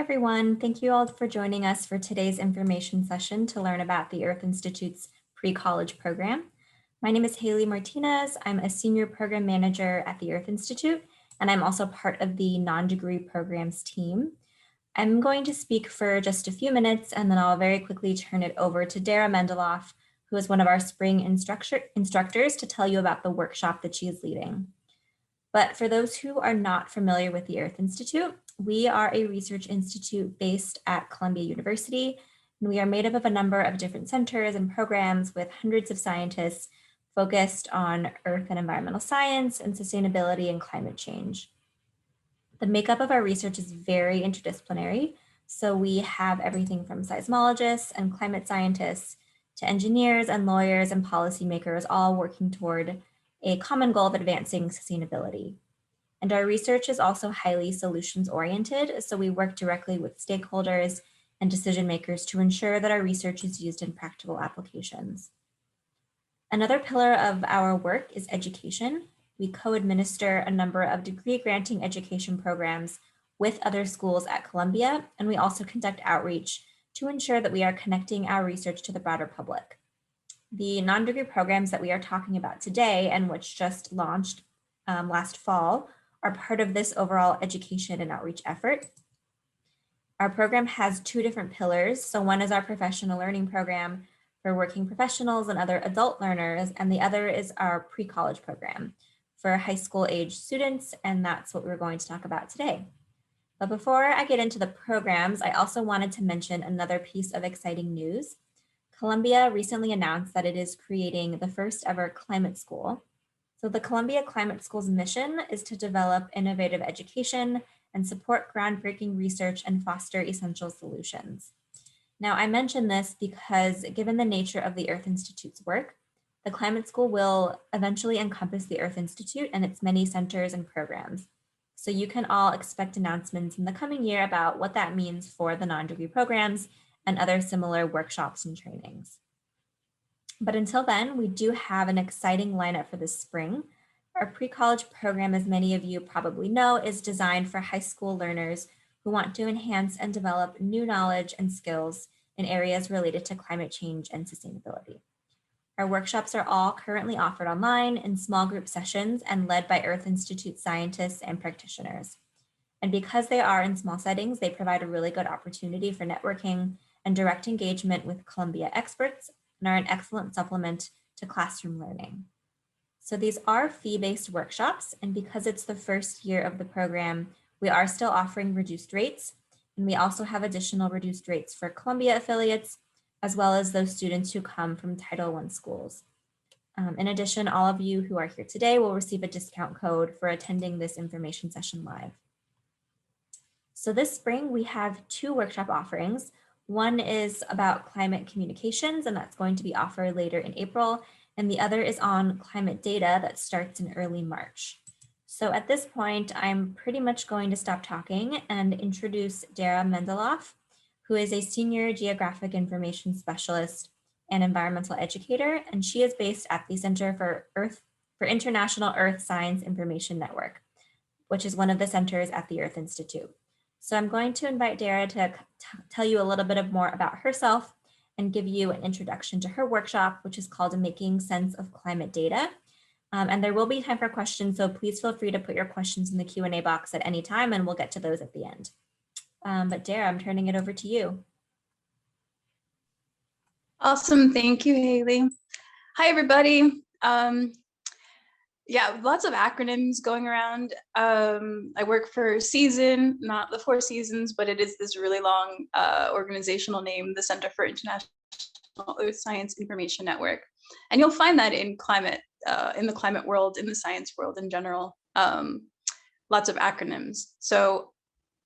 everyone. Thank you all for joining us for today's information session to learn about the Earth Institute's pre-college program. My name is Haley Martinez. I'm a senior program manager at the Earth Institute, and I'm also part of the non-degree programs team. I'm going to speak for just a few minutes, and then I'll very quickly turn it over to Dara Mendeloff, who is one of our spring instructors, to tell you about the workshop that she is leading. But for those who are not familiar with the Earth Institute, we are a research institute based at Columbia University, and we are made up of a number of different centers and programs with hundreds of scientists focused on earth and environmental science and sustainability and climate change. The makeup of our research is very interdisciplinary, so we have everything from seismologists and climate scientists to engineers and lawyers and policymakers all working toward a common goal of advancing sustainability. And our research is also highly solutions oriented, so we work directly with stakeholders and decision makers to ensure that our research is used in practical applications. Another pillar of our work is education. We co-administer a number of degree granting education programs with other schools at Columbia, and we also conduct outreach to ensure that we are connecting our research to the broader public. The non-degree programs that we are talking about today and which just launched last fall are part of this overall education and outreach effort. Our program has two different pillars. So one is our professional learning program for working professionals and other adult learners, and the other is our pre-college program for high school age students, and that's what we're going to talk about today. But before I get into the programs, I also wanted to mention another piece of exciting news. Columbia recently announced that it is creating the first ever climate school. So the Columbia Climate School's mission is to develop innovative education and support groundbreaking research and foster essential solutions. Now, I mention this because given the nature of the Earth Institute's work, the Climate School will eventually encompass the Earth Institute and its many centers and programs. So you can all expect announcements in the coming year about what that means for the non-degree programs and other similar workshops and trainings. But until then, we do have an exciting lineup for this spring. Our pre-college program, as many of you probably know, is designed for high school learners who want to enhance and develop new knowledge and skills in areas related to climate change and sustainability. Our workshops are all currently offered online in small group sessions and led by Earth Institute scientists and practitioners. And because they are in small settings, they provide a really good opportunity for networking and direct engagement with Columbia experts and are an excellent supplement to classroom learning. So these are fee-based workshops, and because it's the first year of the program, we are still offering reduced rates, and we also have additional reduced rates for Columbia affiliates, as well as those students who come from Title I schools. In addition, all of you who are here today will receive a discount code for attending this information session live. So this spring, we have two workshop offerings. One is about climate communications, and that's going to be offered later in April. And the other is on climate data that starts in early March. So at this point, I'm pretty much going to stop talking and introduce Dara Mendeloff, who is a senior geographic information specialist and environmental educator. And she is based at the Center for International Earth Science Information Network, which is one of the centers at the Earth Institute. So I'm going to invite Dara to tell you a little bit more about herself and give you an introduction to her workshop, which is called Making Sense of Climate Data. And there will be time for questions, so please feel free to put your questions in the Q&A box at any time, and we'll get to those at the end. But Dara, I'm turning it over to you. Awesome, thank you, Haley. Hi, everybody. Yeah, lots of acronyms going around. I work for Season, not the Four Seasons, but it is this really long organizational name, the Center for International Earth Science Information Network. And you'll find that in climate, in the climate world, in the science world in general, lots of acronyms. So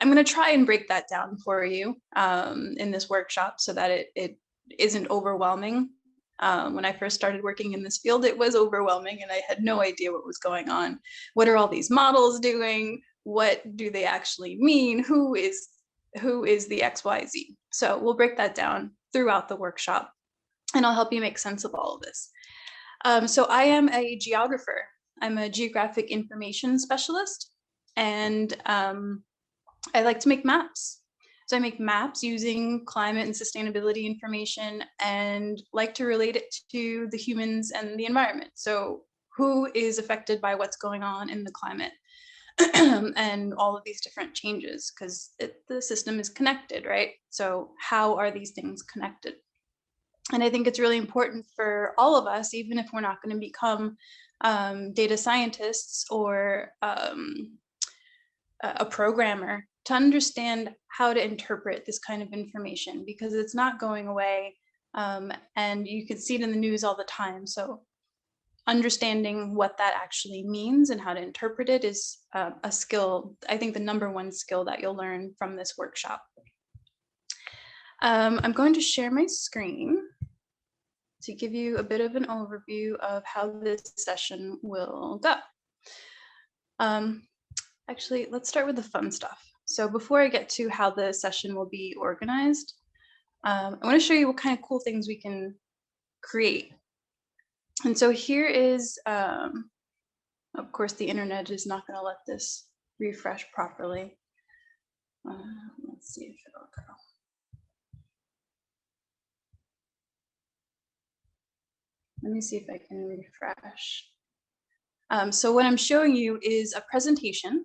I'm going to try and break that down for you in this workshop so that it isn't overwhelming. When I first started working in this field, it was overwhelming and I had no idea what was going on. What are all these models doing? What do they actually mean? Who is the XYZ? So we'll break that down throughout the workshop and I'll help you make sense of all of this. So I am a geographer. I'm a geographic information specialist and I like to make maps. So I make maps using climate and sustainability information and like to relate it to the humans and the environment. So who is affected by what's going on in the climate and all of these different changes, because the system is connected, right? So how are these things connected? And I think it's really important for all of us, even if we're not going to become data scientists or a programmer, to understand how to interpret this kind of information, because it's not going away, and you can see it in the news all the time. So understanding what that actually means and how to interpret it is a skill, I think the number one skill that you'll learn from this workshop. I'm going to share my screen to give you a bit of an overview of how this session will go. Actually, let's start with the fun stuff. So before I get to how the session will be organized, I want to show you what kind of cool things we can create. And so here is, of course, the internet is not going to let this refresh properly. Let's see if it'll go. Let me see if I can refresh. So what I'm showing you is a presentation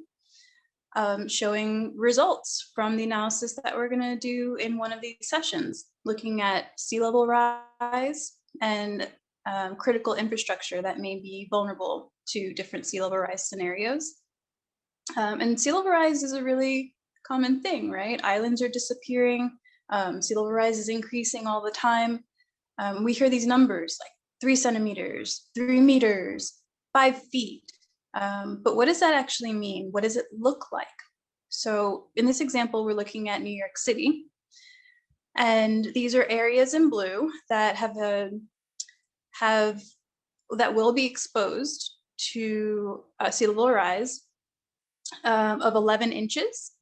showing results from the analysis that we're going to do in one of these sessions, looking at sea level rise and critical infrastructure that may be vulnerable to different sea level rise scenarios. And sea level rise is a really common thing, right? Islands are disappearing, sea level rise is increasing all the time. We hear these numbers like 3 centimeters, 3 meters, 5 feet. But what does that actually mean? What does it look like? So in this example, we're looking at New York City. And these are areas in blue that that will be exposed to sea level rise of 11 inches.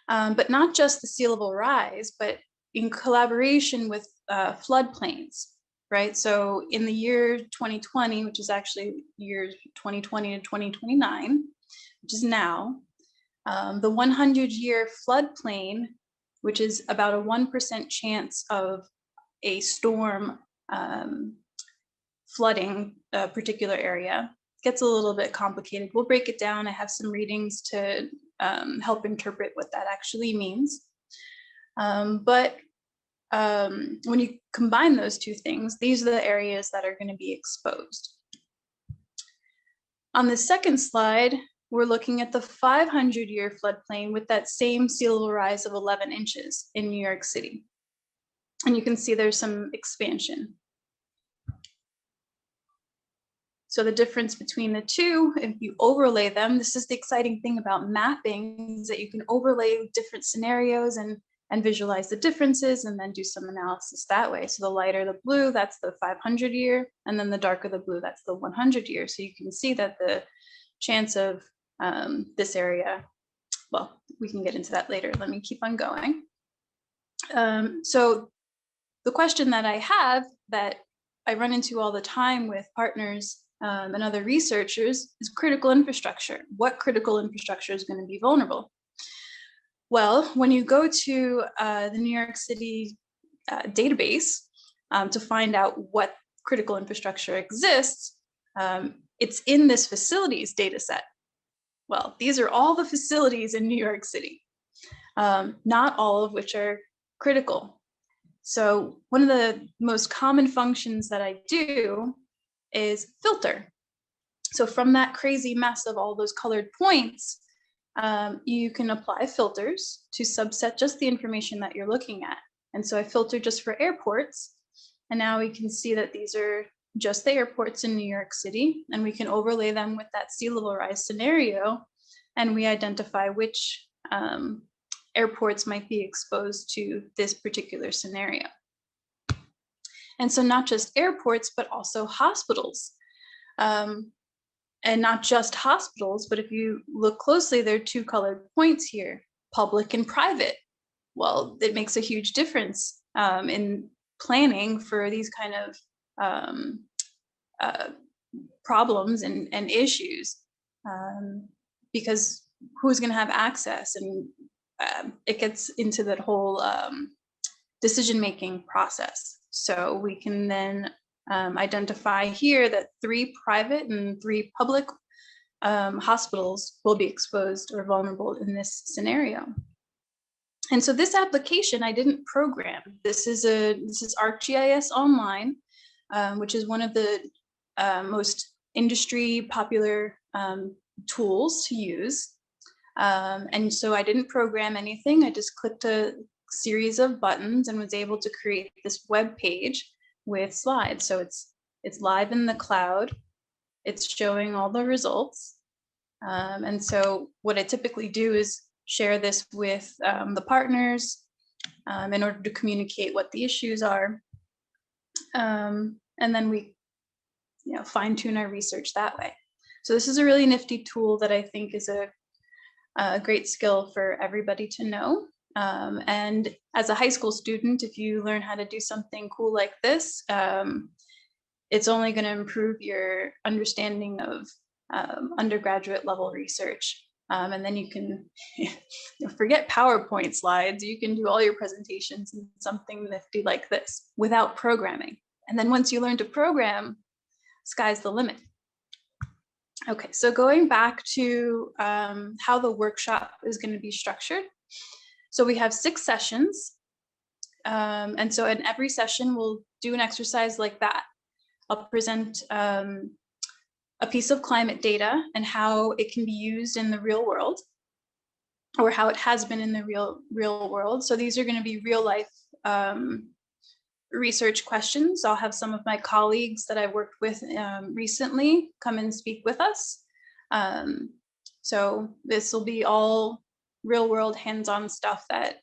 But not just the sea level rise, but in collaboration with floodplains, right? So in the year 2020, which is actually years 2020 to 2029, which is now, the 100-year floodplain, which is about a 1% chance of a storm flooding a particular area, gets a little bit complicated. We'll break it down. I have some readings to help interpret what that actually means. But when you combine those two things, these are the areas that are going to be exposed. On the second slide, we're looking at the 500-year floodplain with that same sea level rise of 11 inches in New York City. And you can see there's some expansion. So the difference between the two, if you overlay them, this is the exciting thing about mapping, is that you can overlay different scenarios and visualize the differences and then do some analysis that way. So the lighter the blue, that's the 500-year, and then the darker the blue, that's the 100-year. So you can see that the chance of this area, well, we can get into that later. Let me keep on going. So the question that I have that I run into all the time with partners and other researchers is critical infrastructure. What critical infrastructure is going to be vulnerable? Well, when you go to the New York City database to find out what critical infrastructure exists, it's in this facilities data set. Well, these are all the facilities in New York City, not all of which are critical. So one of the most common functions that I do is filter. So from that crazy mess of all those colored points, you can apply filters to subset just the information that you're looking at. And so I filter just for airports. And now we can see that these are just the airports in New York City, and we can overlay them with that sea level rise scenario. And we identify which airports might be exposed to this particular scenario. And so not just airports, but also hospitals. And not just hospitals, but if you look closely, there are two colored points here, public and private. Well, it makes a huge difference in planning for these kind of problems and issues, because who's going to have access and it gets into that whole decision-making process. So we can then identify here that 3 private and 3 public hospitals will be exposed or vulnerable in this scenario. And so this application I didn't program. This is ArcGIS Online, which is one of the most industry popular tools to use. And so I didn't program anything. I just clicked a series of buttons and was able to create this web page with slides. So it's live in the cloud. It's showing all the results. And so what I typically do is share this with the partners in order to communicate what the issues are. And then we fine tune our research that way. So this is a really nifty tool that I think is a great skill for everybody to know. And as a high school student, if you learn how to do something cool like this, it's only going to improve your understanding of undergraduate level research. And then you can forget PowerPoint slides. You can do all your presentations in something nifty like this without programming. And then once you learn to program, sky's the limit. Okay, so going back to how the workshop is going to be structured. So we have 6 sessions. And so in every session, we'll do an exercise like that. I'll present a piece of climate data and how it can be used in the real world, or how it has been in the real world. So these are going to be real life research questions. I'll have some of my colleagues that I've worked with recently come and speak with us. So this will be all real world hands-on stuff that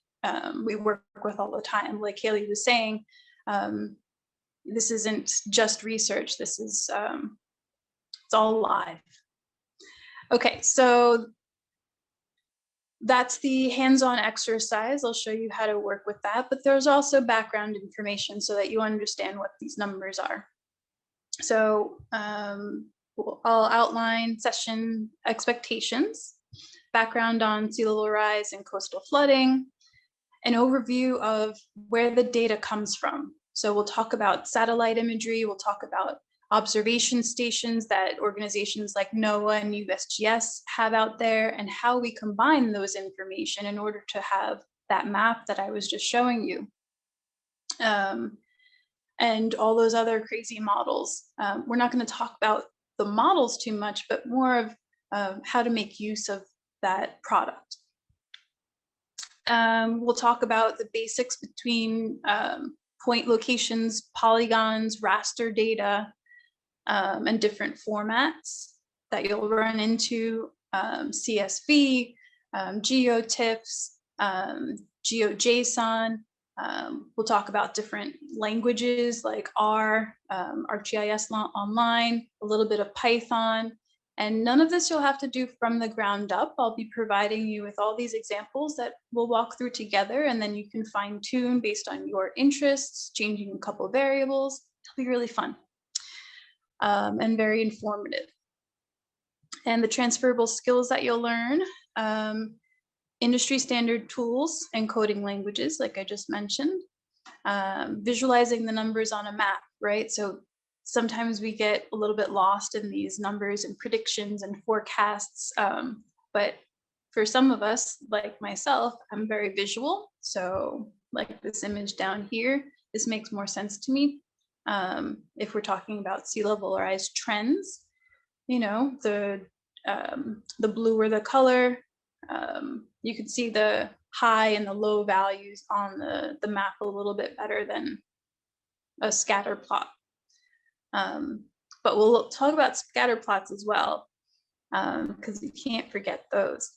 we work with all the time. Like Haley was saying, this isn't just research. This is it's all live. Okay, so that's the hands-on exercise. I'll show you how to work with that, but there's also background information so that you understand what these numbers are. So I'll outline session expectations, background on sea level rise and coastal flooding, an overview of where the data comes from. So we'll talk about satellite imagery, we'll talk about observation stations that organizations like NOAA and USGS have out there, and how we combine those information in order to have that map that I was just showing you. And all those other crazy models. We're not going to talk about the models too much, but more of how to make use of that product. We'll talk about the basics between point locations, polygons, raster data, and different formats that you'll run into, CSV, GeoTIFFs, GeoJSON. We'll talk about different languages like R, ArcGIS Online, a little bit of Python, and none of this you'll have to do from the ground up. I'll be providing you with all these examples that we'll walk through together, and then you can fine tune based on your interests, changing a couple of variables. It'll be really fun. And very informative. And the transferable skills that you'll learn, industry standard tools and coding languages, like I just mentioned, visualizing the numbers on a map, right? So sometimes we get a little bit lost in these numbers and predictions and forecasts, but for some of us, like myself, I'm very visual. So like this image down here, this makes more sense to me. If we're talking about sea level rise trends, the bluer the color, you can see the high and the low values on the map a little bit better than a scatter plot. But we'll talk about scatter plots as well, because you can't forget those.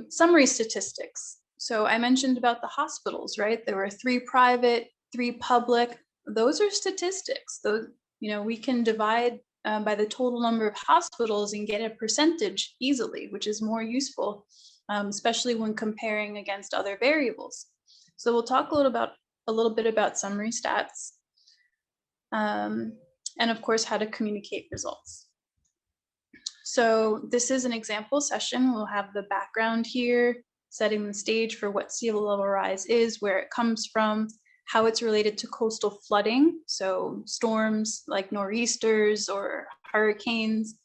Summary statistics. So I mentioned about the hospitals, right? There were 3 private, 3 public. Those are statistics. Those, we can divide by the total number of hospitals and get a percentage easily, which is more useful, especially when comparing against other variables. So we'll talk a little bit about summary stats, and of course how to communicate results. So this is an example session. We'll have the background here, setting the stage for what sea level rise is, where it comes from, how it's related to coastal flooding. So storms like nor'easters or hurricanes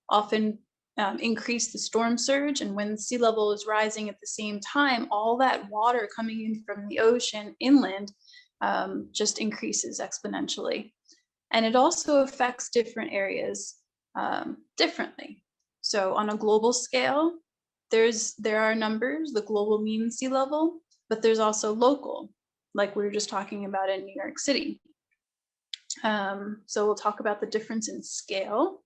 often increase the storm surge. And when sea level is rising at the same time, all that water coming in from the ocean inland just increases exponentially. And it also affects different areas differently. So on a global scale, there are numbers, the global mean sea level, but there's also local, like we were just talking about in New York City. So we'll talk about the difference in scale.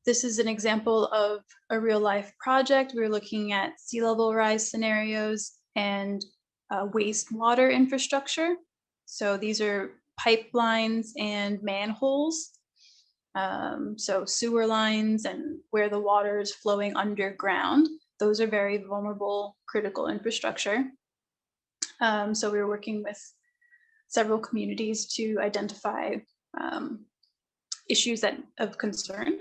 This is an example of a real life project. We're looking at sea level rise scenarios and wastewater infrastructure. So these are pipelines and manholes. So sewer lines and where the water is flowing underground. Those are very vulnerable, critical infrastructure. So we were working with several communities to identify issues of concern.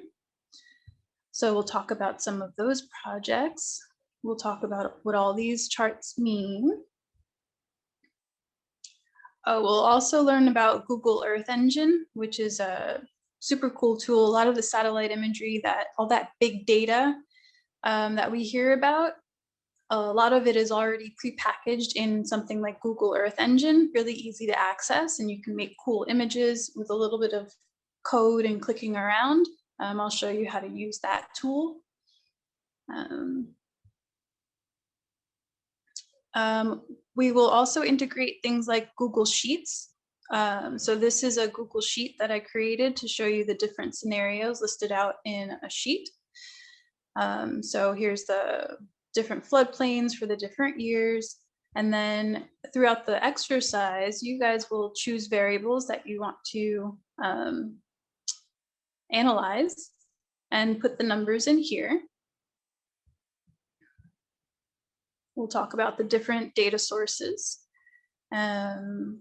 So we'll talk about some of those projects. We'll talk about what all these charts mean. We'll also learn about Google Earth Engine, which is a super cool tool. A lot of the satellite imagery, all that big data that we hear about, a lot of it is already prepackaged in something like Google Earth Engine, really easy to access, and you can make cool images with a little bit of code and clicking around. I'll show you how to use that tool. We will also integrate things like Google Sheets. So this is a Google Sheet that I created to show you the different scenarios listed out in a sheet. So here's the different floodplains for the different years. And then throughout the exercise, you guys will choose variables that you want to analyze and put the numbers in here. We'll talk about the different data sources. And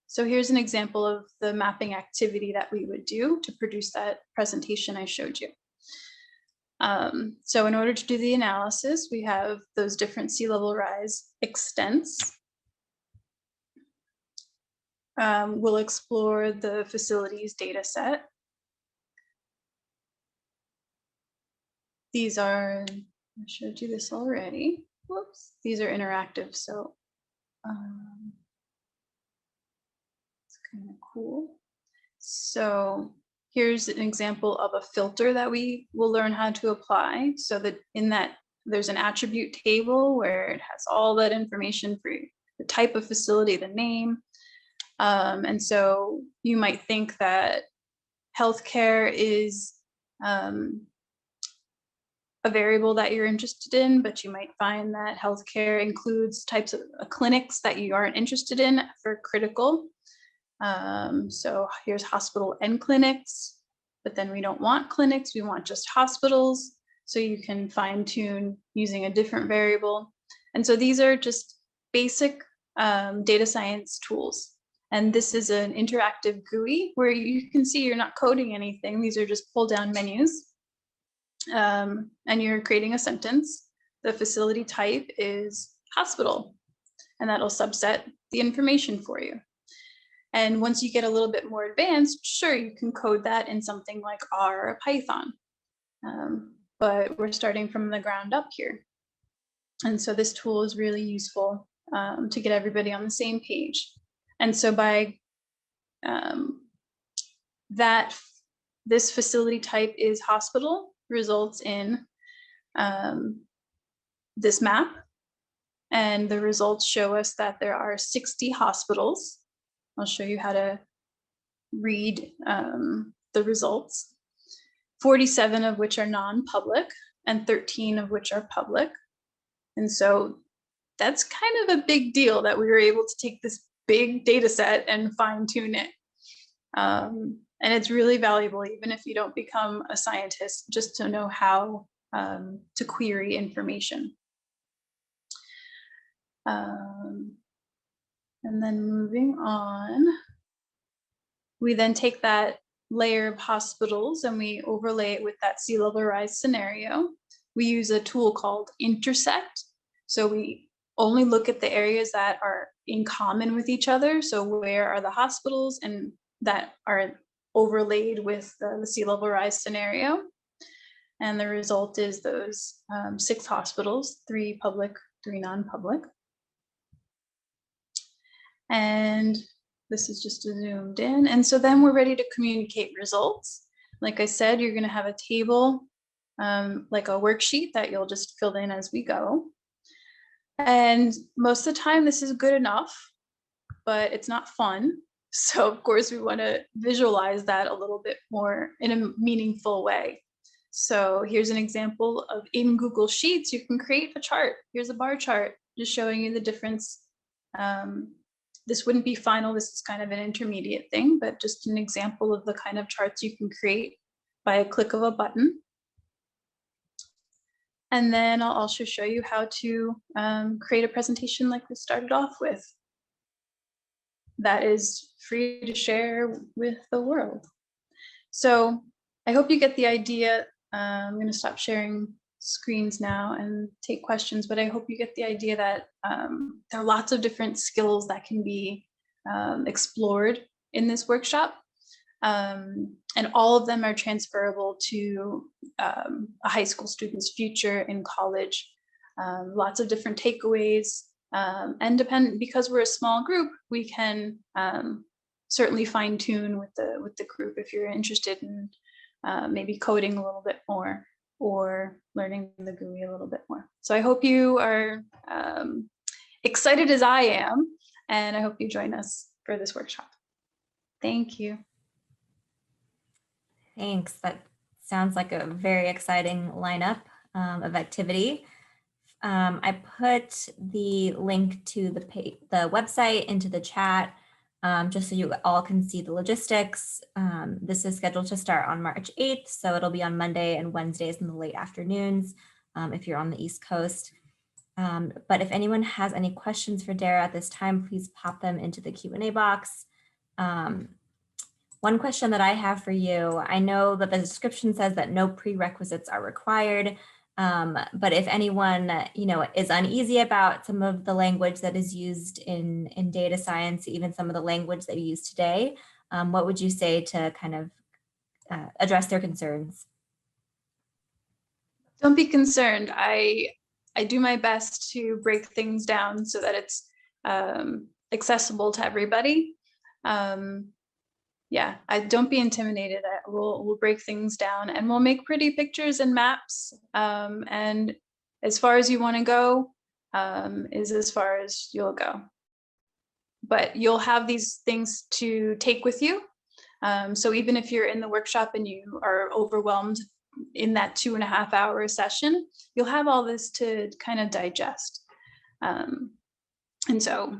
so here's an example of the mapping activity that we would do to produce that presentation I showed you. So in order to do the analysis, we have those different sea level rise extents. We'll explore the facilities data set. These are, I showed you this already. Whoops, these are interactive, so it's kind of cool. So here's an example of a filter that we will learn how to apply. So that in that there's an attribute table where it has all that information for the type of facility, the name. And so you might think that healthcare is a variable that you're interested in, but you might find that healthcare includes types of clinics that you aren't interested in for critical. So here's hospital and clinics, but then we don't want clinics, we want just hospitals. So you can fine tune using a different variable. And so these are just basic data science tools. And this is an interactive GUI where you can see you're not coding anything. These are just pull down menus. And you're creating a sentence. The facility type is hospital, and that'll subset the information for you. And once you get a little bit more advanced, sure, you can code that in something like R or Python. But we're starting from the ground up here. And so this tool is really useful to get everybody on the same page. And so by this facility type is hospital results in this map. And the results show us that there are 60 hospitals. I'll show you how to read the results. 47 of which are non-public and 13 of which are public. And so that's kind of a big deal that we were able to take this big data set and fine tune it. And it's really valuable, even if you don't become a scientist, just to know how to query information. And then moving on, we then take that layer of hospitals and we overlay it with that sea level rise scenario, we use a tool called intersect. So we only look at the areas that are in common with each other. So where are the hospitals and that are overlaid with the sea level rise scenario. And the result is those 6 hospitals, 3 public, 3 non-public. And this is just zoomed in. And so then we're ready to communicate results. Like I said, you're going to have a table, like a worksheet that you'll just fill in as we go. And most of the time this is good enough, but it's not fun. So of course we want to visualize that a little bit more in a meaningful way. So here's an example of in Google Sheets, you can create a chart. Here's a bar chart just showing you the difference. This wouldn't be final, this is kind of an intermediate thing, but just an example of the kind of charts you can create by a click of a button. And then I'll also show you how to create a presentation like we started off with that is free to share with the world. So I hope you get the idea. I'm going to stop sharing screens now and take questions, but I hope you get the idea that there are lots of different skills that can be explored in this workshop. And all of them are transferable to a high school student's future in college. Lots of different takeaways, and because we're a small group, we can certainly fine tune with the group if you're interested in maybe coding a little bit more or learning the GUI a little bit more. So I hope you are excited as I am, and I hope you join us for this workshop. Thank you. Thanks. That sounds like a very exciting lineup of activity. I put the link to the website into the chat just so you all can see the logistics. This is scheduled to start on March 8th, so it'll be on Monday and Wednesdays in the late afternoons if you're on the East Coast. But if anyone has any questions for Dara at this time, please pop them into the Q&A box. One question that I have for you, I know that the description says that no prerequisites are required, but if anyone is uneasy about some of the language that is used in data science, even some of the language that we use today, what would you say to kind of address their concerns? Don't be concerned. I do my best to break things down so that it's accessible to everybody. Yeah, don't be intimidated. We'll break things down and we'll make pretty pictures and maps. And as far as you want to go is as far as you'll go. But you'll have these things to take with you. So even if you're in the workshop and you are overwhelmed in that 2.5 hour session, you'll have all this to kind of digest. And so,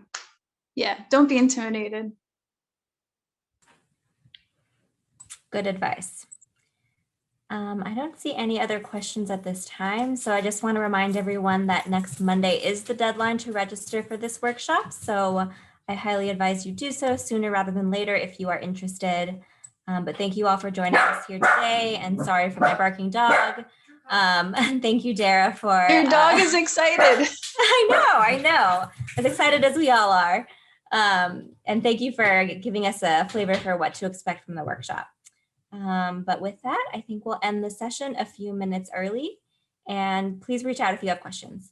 yeah, don't be intimidated. Good advice. I don't see any other questions at this time, so I just want to remind everyone that next Monday is the deadline to register for this workshop. So I highly advise you do so sooner rather than later if you are interested. But thank you all for joining us here today, and sorry for my barking dog. And thank you, Dara, for— Your dog is excited. I know. As excited as we all are. And thank you for giving us a flavor for what to expect from the workshop. But with that, I think we'll end the session a few minutes early, and please reach out if you have questions.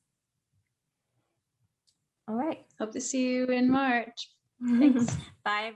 All right. Hope to see you in March. Thanks. Bye.